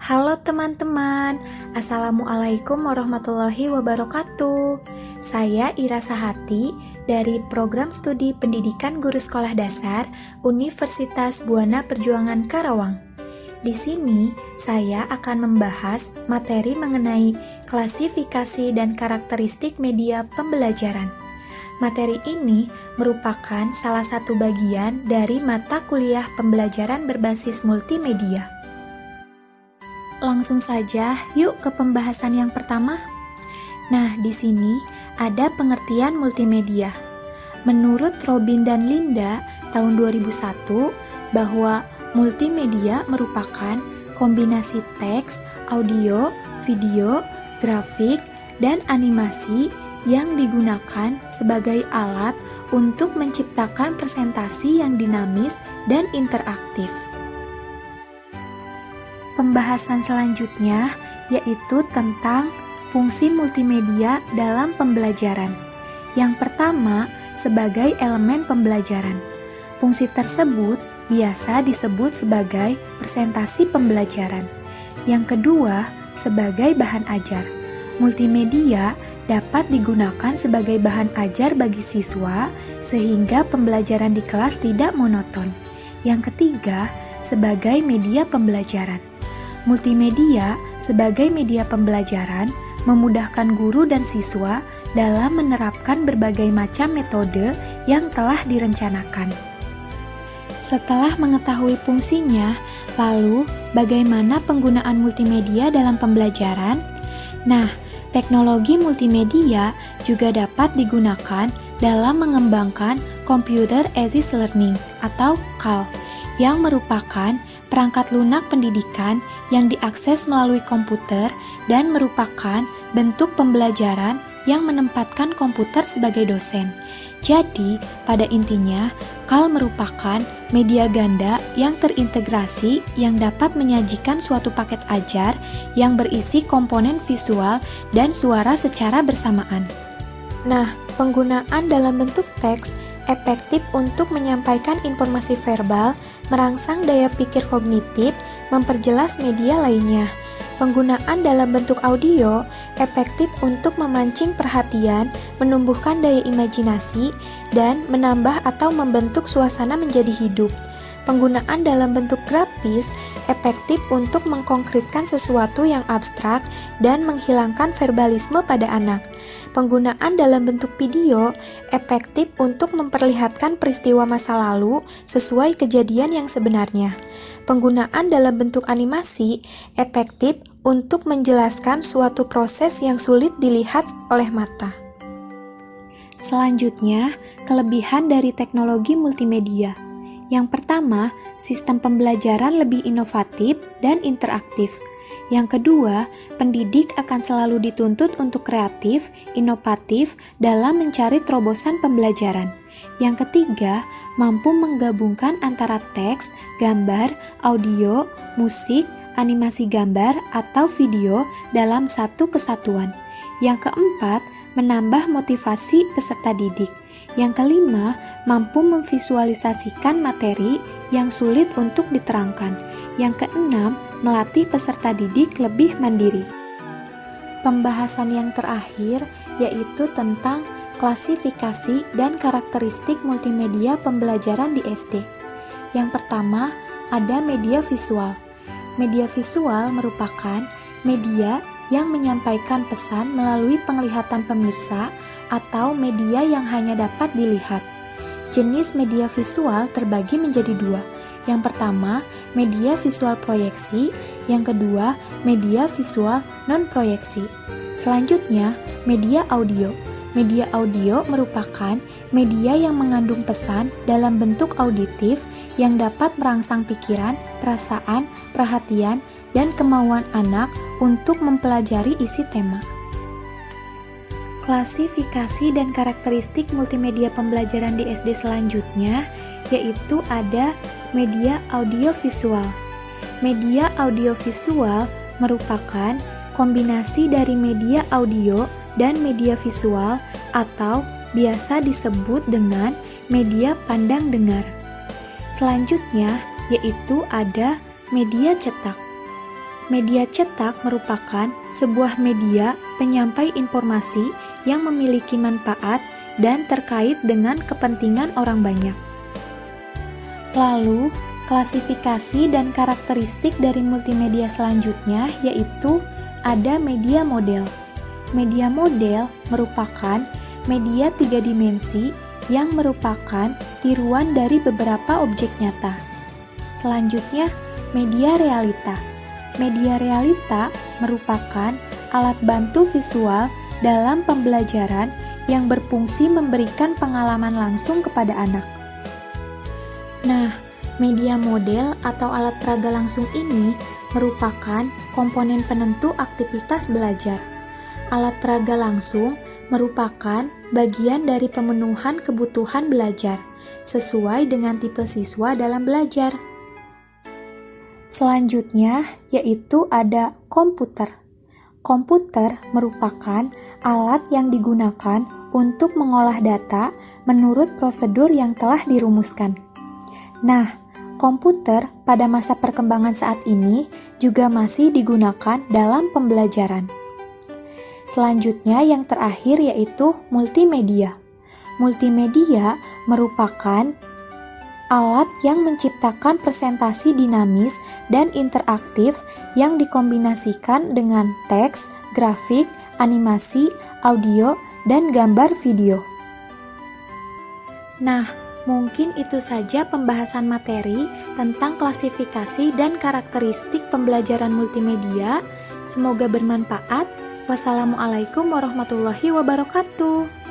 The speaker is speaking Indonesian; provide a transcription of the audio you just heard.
Halo teman-teman, Assalamualaikum warahmatullahi wabarakatuh. Saya Ira Sahati dari Program Studi Pendidikan Guru Sekolah Dasar Universitas Buana Perjuangan Karawang. Di sini, saya akan membahas materi mengenai klasifikasi dan karakteristik media pembelajaran. Materi ini merupakan salah satu bagian dari mata kuliah pembelajaran berbasis multimedia. Langsung saja, yuk ke pembahasan yang pertama. Nah, di sini ada pengertian multimedia. Menurut Robin dan Linda tahun 2001, bahwa multimedia merupakan kombinasi teks, audio, video, grafik, dan animasi yang digunakan sebagai alat untuk menciptakan presentasi yang dinamis dan interaktif. Pembahasan selanjutnya yaitu tentang fungsi multimedia dalam pembelajaran. Yang pertama, sebagai elemen pembelajaran. Fungsi tersebut biasa disebut sebagai presentasi pembelajaran. Yang kedua, sebagai bahan ajar. Multimedia dapat digunakan sebagai bahan ajar bagi siswa sehingga pembelajaran di kelas tidak monoton. Yang ketiga, sebagai media pembelajaran. Multimedia sebagai media pembelajaran memudahkan guru dan siswa dalam menerapkan berbagai macam metode yang telah direncanakan. Setelah mengetahui fungsinya, lalu bagaimana penggunaan multimedia dalam pembelajaran? Nah, teknologi multimedia juga dapat digunakan dalam mengembangkan Computer Aided Learning atau CAL, yang merupakan perangkat lunak pendidikan yang diakses melalui komputer dan merupakan bentuk pembelajaran yang menempatkan komputer sebagai dosen. Jadi, pada intinya, CAL merupakan media ganda yang terintegrasi yang dapat menyajikan suatu paket ajar yang berisi komponen visual dan suara secara bersamaan. Nah, penggunaan dalam bentuk teks efektif untuk menyampaikan informasi verbal, merangsang daya pikir kognitif, memperjelas media lainnya. Penggunaan dalam bentuk audio efektif untuk memancing perhatian, menumbuhkan daya imajinasi, dan menambah atau membentuk suasana menjadi hidup. Penggunaan dalam bentuk grafis efektif untuk mengkonkretkan sesuatu yang abstrak dan menghilangkan verbalisme pada anak. Penggunaan dalam bentuk video efektif untuk memperlihatkan peristiwa masa lalu sesuai kejadian yang sebenarnya. Penggunaan dalam bentuk animasi efektif untuk menjelaskan suatu proses yang sulit dilihat oleh mata. Selanjutnya, kelebihan dari teknologi multimedia. Yang pertama, sistem pembelajaran lebih inovatif dan interaktif. Yang kedua, pendidik akan selalu dituntut untuk kreatif, inovatif dalam mencari terobosan pembelajaran. Yang ketiga, mampu menggabungkan antara teks, gambar, audio, musik, animasi gambar, atau video dalam satu kesatuan. Yang keempat, menambah motivasi peserta didik. Yang kelima, mampu memvisualisasikan materi yang sulit untuk diterangkan. Yang keenam, melatih peserta didik lebih mandiri. Pembahasan yang terakhir yaitu tentang klasifikasi dan karakteristik multimedia pembelajaran di SD. Yang pertama, ada media visual. Media visual merupakan media yang menyampaikan pesan melalui penglihatan pemirsa atau media yang hanya dapat dilihat. Jenis media visual terbagi menjadi dua. Yang pertama, media visual proyeksi. Yang kedua, media visual non-proyeksi. Selanjutnya, media audio. Media audio merupakan media yang mengandung pesan dalam bentuk auditif yang dapat merangsang pikiran, perasaan, perhatian, dan kemauan anak untuk mempelajari isi tema. Klasifikasi dan karakteristik multimedia pembelajaran di SD selanjutnya yaitu ada media audiovisual. Media audiovisual merupakan kombinasi dari media audio dan media visual atau biasa disebut dengan media pandang dengar. Selanjutnya yaitu ada media cetak. Media cetak merupakan sebuah media penyampai informasi yang memiliki manfaat dan terkait dengan kepentingan orang banyak. Lalu, klasifikasi dan karakteristik dari multimedia selanjutnya yaitu ada media model. Media model merupakan media 3 dimensi yang merupakan tiruan dari beberapa objek nyata. Selanjutnya, media realita. Media realita merupakan alat bantu visual dalam pembelajaran yang berfungsi memberikan pengalaman langsung kepada anak. Nah, media model atau alat peraga langsung ini merupakan komponen penentu aktivitas belajar. Alat peraga langsung merupakan bagian dari pemenuhan kebutuhan belajar sesuai dengan tipe siswa dalam belajar. Selanjutnya yaitu ada komputer. Komputer merupakan alat yang digunakan untuk mengolah data menurut prosedur yang telah dirumuskan. Nah, komputer pada masa perkembangan saat ini juga masih digunakan dalam pembelajaran. Selanjutnya yang terakhir yaitu multimedia. Multimedia merupakan alat yang menciptakan presentasi dinamis dan interaktif yang dikombinasikan dengan teks, grafik, animasi, audio, dan gambar video. Nah, mungkin itu saja pembahasan materi tentang klasifikasi dan karakteristik pembelajaran multimedia. Semoga bermanfaat. Wassalamualaikum warahmatullahi wabarakatuh.